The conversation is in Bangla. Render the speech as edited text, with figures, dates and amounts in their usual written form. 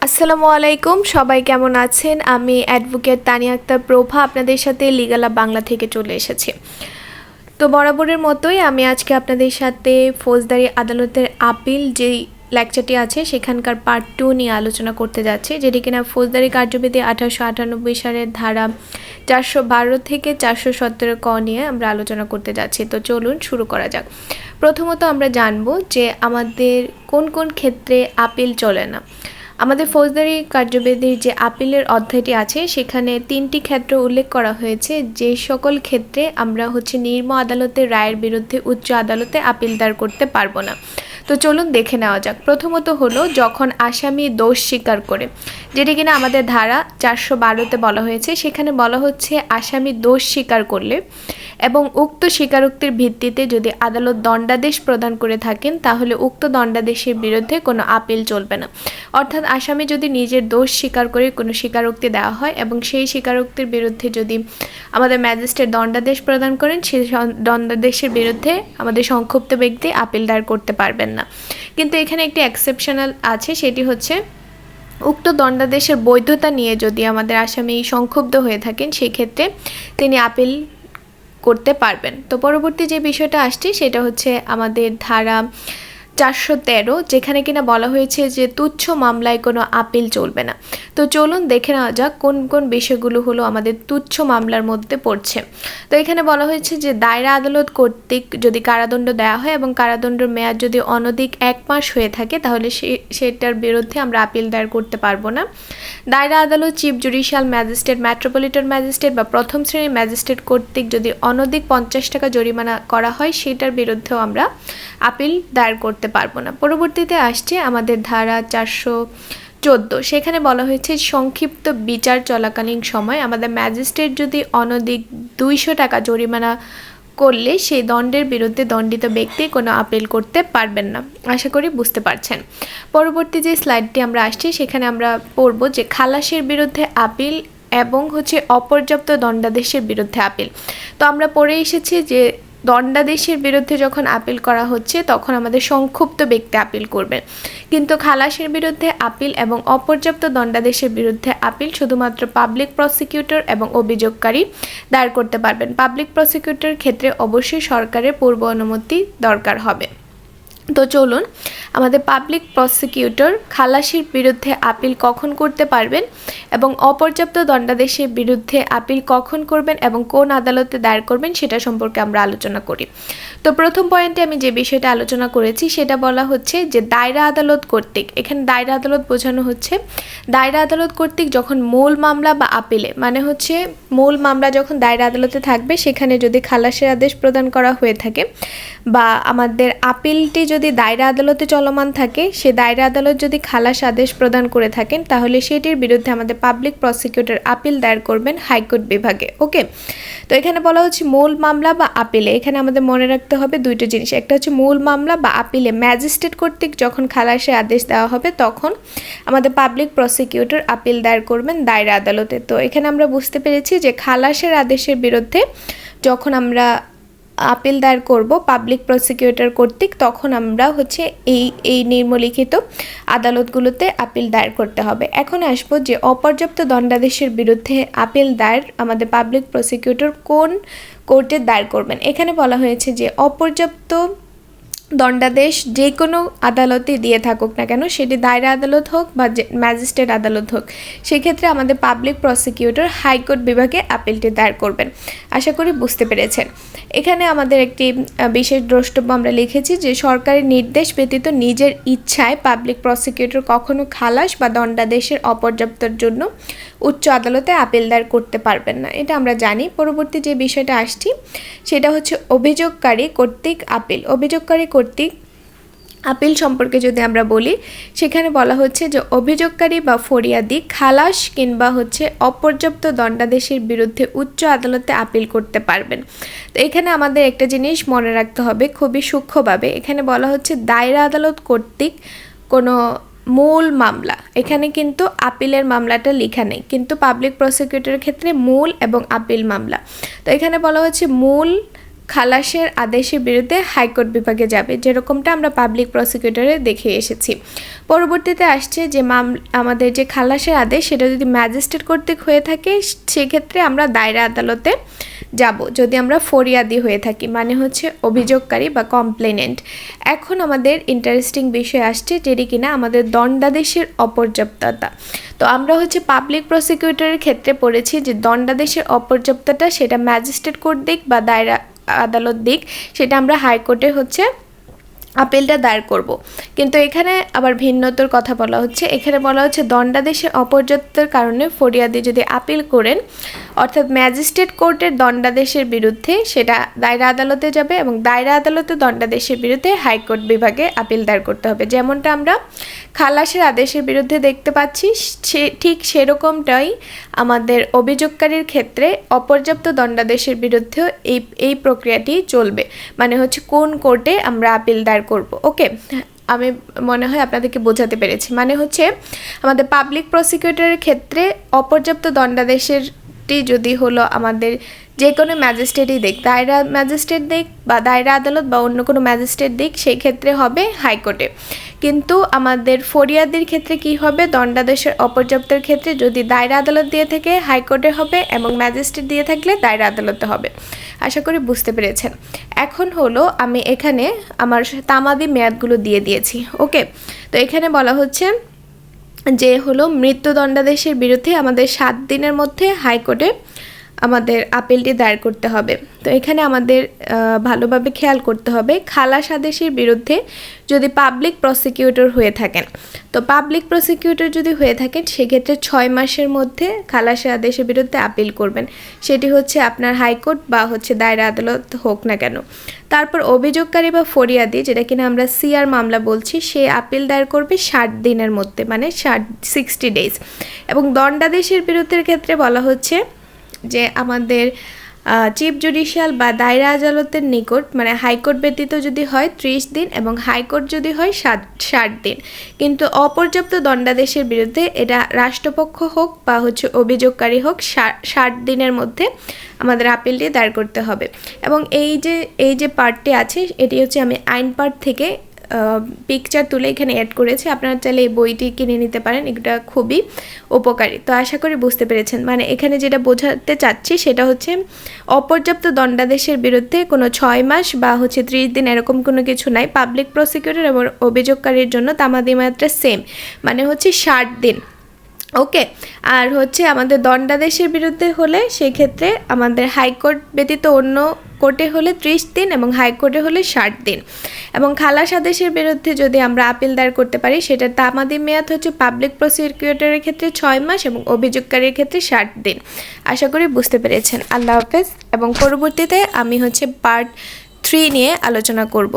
আসসালামু আলাইকুম, সবাই কেমন আছেন? আমি অ্যাডভোকেট তানিয়া আক্তার প্রভা আপনাদের সাথে লিগাল বাংলা থেকে চলে এসেছি। তো বরাবরের মতোই আমি আজকে আপনাদের সাথে ফৌজদারি আদালতের আপিল যেই লেকচারটি আছে সেখানকার পার্ট 2 নিয়ে আলোচনা করতে যাচ্ছি, যেটি কিনা ফৌজদারি কার্যবিধি 1898 সালের ধারা 412 থেকে 417 ক নিয়ে আমরা আলোচনা করতে যাচ্ছি। তো চলুন শুরু করা যাক। প্রথমত আমরা জানব যে আমাদের কোন কোন ক্ষেত্রে আপিল চলে না। আমাদের ফৌজদারি কার্যবিধির যে আপিলের অধ্যায়টি আছে সেখানে 3টি ক্ষেত্র উল্লেখ করা হয়েছে, যে সকল ক্ষেত্রে আমরা নিম্ন আদালতের রায়ের বিরুদ্ধে উচ্চ আদালতে আপিল দায়ের করতে পারবো না। তো চলুন দেখে নেওয়া যাক। প্রথমত হলো যখন আসামি দোষ স্বীকার করে, যেটি কিনা আমাদের ধারা 412-তে বলা হয়েছে। সেখানে বলা হচ্ছে আসামি দোষ স্বীকার করলে এবং উক্ত স্বীকারোক্তির ভিত্তিতে যদি আদালত দণ্ডাদেশ প্রদান করে থাকেন তাহলে উক্ত দণ্ডাদেশের বিরুদ্ধে কোনো আপিল চলবে না। অর্থাৎ আসামি যদি নিজের দোষ স্বীকার করে কোনো স্বীকারোক্তি দেওয়া হয় এবং সেই স্বীকারোক্তির বিরুদ্ধে যদি আমাদের ম্যাজিস্ট্রেট দণ্ডাদেশ প্রদান করেন, সেই দণ্ডাদেশের বিরুদ্ধে আমাদের সংক্ষুব্ধ ব্যক্তি আপিল দায়ের করতে পারবেন না। কিন্তু এখানে একটি এক্সেপশনাল আছে, সেটি হচ্ছে উক্ত দণ্ডাদেশের বৈধতা নিয়ে যদি আমাদের আসামি সংক্ষুব্ধ হয়ে থাকেন সেক্ষেত্রে তিনি আপিল করতে পারবেন। তো পরবর্তী যে বিষয়টা আসছে সেটা হচ্ছে আমাদের ধারা 413, যেখানে কিনা বলা হয়েছে যে তুচ্ছ মামলায় কোনো আপিল চলবে না। তো চলুন দেখে নেওয়া যাক কোন কোন বিষয়গুলো হলো আমাদের তুচ্ছ মামলার মধ্যে পড়ছে। তো এখানে বলা হয়েছে যে দায়রা আদালত কর্তৃক যদি কারাদণ্ড দেওয়া হয় এবং কারাদণ্ডের মেয়াদ যদি অনধিক 1 মাস হয়ে থাকে তাহলে সেটার বিরুদ্ধে আমরা আপিল দায়ের করতে পারবো না। দায়রা আদালত chief judicial magistrate, metropolitan magistrate বা প্রথম শ্রেণীর ম্যাজিস্ট্রেট কর্তৃক যদি অনধিক 50 টাকা জরিমানা করা হয় সেটার বিরুদ্ধেও আমরা আপিল দায়ের করতে পারবো না। পরবর্তীতে আসছে আমাদের ধারা 414, সেখানে বলা হয়েছে সংক্ষিপ্ত বিচার চলাকালীন সময় আমাদের ম্যাজিস্ট্রেট যদি অনধিক 200 টাকা জরিমানা করলে সেই দণ্ডের বিরুদ্ধে দণ্ডিত ব্যক্তি কোনো আপিল করতে পারবেন না। আশা করি বুঝতে পারছেন। পরবর্তী যে স্লাইডটি আমরা আসছি সেখানে আমরা পড়ব যে খালাসের বিরুদ্ধে আপিল এবং অপর্যাপ্ত দণ্ডাদেশের বিরুদ্ধে আপিল। তো আমরা পড়ে এসেছি যে দণ্ডাদেশের বিরুদ্ধে যখন আপিল করা হচ্ছে তখন আমাদের সংক্ষুব্ধ ব্যক্তি আপিল করবেন, কিন্তু খালাসের বিরুদ্ধে আপিল এবং অপর্যাপ্ত দণ্ডাদেশের বিরুদ্ধে আপিল শুধুমাত্র পাবলিক প্রসিকিউটর এবং অভিযোগকারী দায়ের করতে পারবেন। পাবলিক প্রসিকিউটরের ক্ষেত্রে অবশ্যই সরকারের পূর্ব অনুমতি দরকার হবে। তো চলুন আমাদের পাবলিক প্রসিকিউটর খালাসির বিরুদ্ধে আপিল কখন করতে পারবেন এবং অপর্যাপ্ত দণ্ডাদেশের বিরুদ্ধে আপিল কখন করবেন এবং কোন আদালতে দায়ের করবেন সেটা সম্পর্কে আমরা আলোচনা করি। তো প্রথম পয়েন্টে আমি যে বিষয়টা আলোচনা করেছি সেটা বলা হচ্ছে যে দায়রা আদালত কর্তৃক, এখানে দায়রা আদালত বোঝানো হচ্ছে দায়রা আদালত কর্তৃক যখন মূল মামলা বা আপিলে, মানে মূল মামলা যখন দায়রা আদালতে থাকবে সেখানে যদি খালাসের আদেশ প্রদান করা হয়ে থাকে বা আমাদের আপিলটি যদি দায়রা আদালতে চলমান থাকে, সে দায়রা আদালত যদি খালাস আদেশ প্রদান করে থাকেন তাহলে সেটির বিরুদ্ধে আমাদের পাবলিক প্রসিকিউটর আপিল দায়ের করবেন হাইকোর্ট বিভাগে। ওকে, তো এখানে বলা হচ্ছে মূল মামলা বা আপিলে, এখানে আমাদের মনে রাখতে হবে দুইটা জিনিস। একটা হচ্ছে মূল মামলা বা আপিলে ম্যাজিস্ট্রেট কর্তৃক যখন খালাসের আদেশ দেওয়া হবে তখন আমাদের পাবলিক প্রসিকিউটর আপিল দায়ের করবেন দায়রা আদালতে। তো এখানে আমরা বুঝতে পেরেছি যে খালাসের আদেশের বিরুদ্ধে যখন আমরা আপিল দায়ের করব পাবলিক প্রসিকিউটর কর্তৃক তখন আমরা এই নিম্নলিখিত আদালতগুলোতে আপিল দায়ের করতে হবে। এখন আসবো যে অপর্যাপ্ত দণ্ডাদেশের বিরুদ্ধে আপিল দায়ের আমাদের পাবলিক প্রসিকিউটর কোন কোর্টে দায়ের করবেন। এখানে বলা হয়েছে যে অপর্যাপ্ত দণ্ডাদেশ যে কোনো আদালতে দিয়ে থাকুক না কেন, সেটি দায়রা আদালত হোক বা ম্যাজিস্ট্রেট আদালত হোক, সেক্ষেত্রে আমাদের পাবলিক প্রসিকিউটর হাইকোর্ট বিভাগে আপিলটি দায়ের করবেন। আশা করি বুঝতে পেরেছেন। এখানে আমাদের একটি বিশেষ দ্রষ্টব্য আমরা লিখেছি যে সরকারি নির্দেশ ব্যতীত নিজের ইচ্ছায় পাবলিক প্রসিকিউটর কখনো খালাস বা দণ্ডাদেশের অপর্যাপ্তর জন্য উচ্চ আদালতে আপিল দায়ের করতে পারবেন না, এটা আমরা জানি। পরবর্তী যে বিষয়টা আসছি সেটা হচ্ছে অভিযোগকারী কর্তৃক আপিল। অভিযোগকারী কর্তৃক আপিল সম্পর্কে যদি আমরা বলি সেখানে বলা হচ্ছে যে অভিযোগকারী বা ফরিয়াদি খালাস কিংবা অপর্যাপ্ত দণ্ডাদেশের বিরুদ্ধে উচ্চ আদালতে আপিল করতে পারবেন। তো এখানে আমাদের একটা জিনিস মনে রাখতে হবে খুবই সূক্ষ্মভাবে, এখানে বলা হচ্ছে দায়রা আদালত কর্তৃক কোনো মূল মামলা, এখানে কিন্তু আপিলের মামলাটা লেখা নেই, কিন্তু পাবলিক প্রসিকিউটরের ক্ষেত্রে মূল এবং আপিল মামলা। তো এখানে বলা হচ্ছে মূল খালাসের আদেশের বিরুদ্ধে হাইকোর্ট বিভাগে যাবে, যেরকমটা আমরা পাবলিক প্রসিকিউটরে দেখে এসেছি। পরবর্তীতে আসছে যে আমাদের যে খালাসের আদেশ সেটা যদি ম্যাজিস্ট্রেট কর্তৃক হয়ে থাকে সেক্ষেত্রে আমরা দায়রা আদালতে যাব, যদি আমরা ফরিয়াদি হয়ে থাকি, মানে হচ্ছে অভিযোগকারী বা কমপ্লেনেন্ট। এখন আমাদের ইন্টারেস্টিং বিষয় আসছে যেটি কিনা আমাদের দণ্ডাদেশের অপর্যাপ্ততা। তো আমরা হচ্ছে পাবলিক প্রসিকিউটরের ক্ষেত্রে পড়েছি যে দণ্ডাদেশের অপর্যাপ্ততা সেটা ম্যাজিস্ট্রেট কোর্ট দিক বা দায়রা আদালত দিক, সেটা আমরা হাইকোর্টে হচ্ছে আপিলটা দায়ের করব। কিন্তু এখানে আবার ভিন্নতর কথা বলা হচ্ছে। এখানে বলা হচ্ছে দণ্ডাদেশের অপর্যাপ্ততার কারণে ফরিয়াদি যদি আপিল করেন, অর্থাৎ ম্যাজিস্ট্রেট কোর্টের দণ্ডাদেশের বিরুদ্ধে, সেটা দায়রা আদালতে যাবে এবং দায়রা আদালতে দণ্ডাদেশের বিরুদ্ধে হাইকোর্ট বিভাগে আপিল দায়ের করতে হবে। যেমনটা আমরা খালাসের আদেশের বিরুদ্ধে দেখতে পাচ্ছি, ঠিক সেরকমটাই আমাদের অভিযোগকারীর ক্ষেত্রে অপর্যাপ্ত দণ্ডাদেশের বিরুদ্ধেও এই প্রক্রিয়াটি চলবে, মানে হচ্ছে কোন কোর্টে আমরা আপিল দায়ের করব। ওকে, আমি মনে হয় আপনাদেরকে বোঝাতে পেরেছি। মানে হচ্ছে আমাদের পাবলিক প্রসিকিউটরের ক্ষেত্রে অপর্যাপ্ত দণ্ডাদেশেরটি যদি হলো আমাদের যে কোনো ম্যাজিস্ট্রেটই দিক, দায়রা ম্যাজিস্ট্রেট দিক বা দায়রা আদালত বা অন্য কোনো ম্যাজিস্ট্রেট দিক, সেই ক্ষেত্রে হবে হাইকোর্টে। কিন্তু আমাদের ফরিয়াদির ক্ষেত্রে কি হবে, দণ্ডাদেশের অপর্যাপ্তের ক্ষেত্রে যদি দায়রা আদালত দিয়ে থাকে হাইকোর্টে হবে এবং ম্যাজিস্ট্রেট দিয়ে থাকলে দায়রা আদালতে হবে। আশা করি বুঝতে পেরেছেন। এখন হলো আমি এখানে আমার তামাদি মেয়াদগুলো দিয়ে দিয়েছি। ওকে, তো এখানে বলা হচ্ছে যে হলো মৃত্যুদণ্ডাদেশের বিরুদ্ধে আমাদের 7 দিনের মধ্যে হাইকোর্টে আমাদের আপিলটি দায়ের করতে হবে। তো এখানে আমাদের ভালোভাবে খেয়াল করতে হবে, খালাস আদেশের বিরুদ্ধে যদি পাবলিক প্রসিকিউটর হয়ে থাকেন, তো পাবলিক প্রসিকিউটর যদি হয়ে থাকেন সেক্ষেত্রে 6 মাসের মধ্যে খালাসের আদেশের বিরুদ্ধে আপিল করবেন, সেটি হচ্ছে আপনার হাইকোর্ট বা হচ্ছে দায়রা আদালত হোক না কেন। তারপর অভিযোগকারী বা ফরিয়াদি, যেটা কিনা আমরা সিআর মামলা বলছি, সে আপিল দায়ের করবে 60 দিনের মধ্যে, মানে 60 ডেজ। এবং দণ্ডাদেশের বিরুদ্ধের ক্ষেত্রে বলা হচ্ছে যে আমাদের চিফ জুডিশিয়াল বা দায়রা আদালতের নিকট, মানে হাইকোর্ট ব্যতীত যদি হয় 30 দিন এবং হাইকোর্ট যদি হয় 60 দিন। কিন্তু অপর্যাপ্ত দণ্ডাদেশের বিরুদ্ধে এটা রাষ্ট্রপক্ষ হোক বা হচ্ছে অভিযোগকারী হোক 60 দিনের মধ্যে আমাদের আপিলটি দায়ের করতে হবে। এবং এই যে পার্টটি আছে এটি হচ্ছে আমি আইন পার্ট থেকে পিকচার তুলে এখানে অ্যাড করেছি, আপনারা চাইলে এই বইটি কিনে নিতে পারেন, এটা খুবই উপকারী। তো আশা করি বুঝতে পেরেছেন। মানে এখানে যেটা বোঝাতে চাচ্ছি সেটা হচ্ছে অপর্যাপ্ত দণ্ডাদেশের বিরুদ্ধে কোনো 6 মাস বা হচ্ছে 30 দিন এরকম কোনো কিছু নাই। পাবলিক প্রসিকিউটর এবং অভিযোগকারীর জন্য তামাদি মাত্রা সেম, মানে হচ্ছে 60 দিন। ওকে, আর হচ্ছে আমাদের দণ্ডাদেশের বিরুদ্ধে হলে সেক্ষেত্রে আমাদের হাইকোর্ট ব্যতীত অন্য কোর্টে হলে 30 দিন এবং হাইকোর্টে হলে 60 দিন। এবং খালাস আদেশের বিরুদ্ধে যদি আমরা আপিল দায়ের করতে পারি সেটার তামাদি মেয়াদ হচ্ছে পাবলিক প্রসিকিউটরের ক্ষেত্রে 6 মাস এবং অভিযোগকারীর ক্ষেত্রে 60 দিন। আশা করি বুঝতে পেরেছেন। আল্লাহ হাফেজ। এবং পরবর্তীতে আমি হচ্ছে পার্ট 3 নিয়ে আলোচনা করব।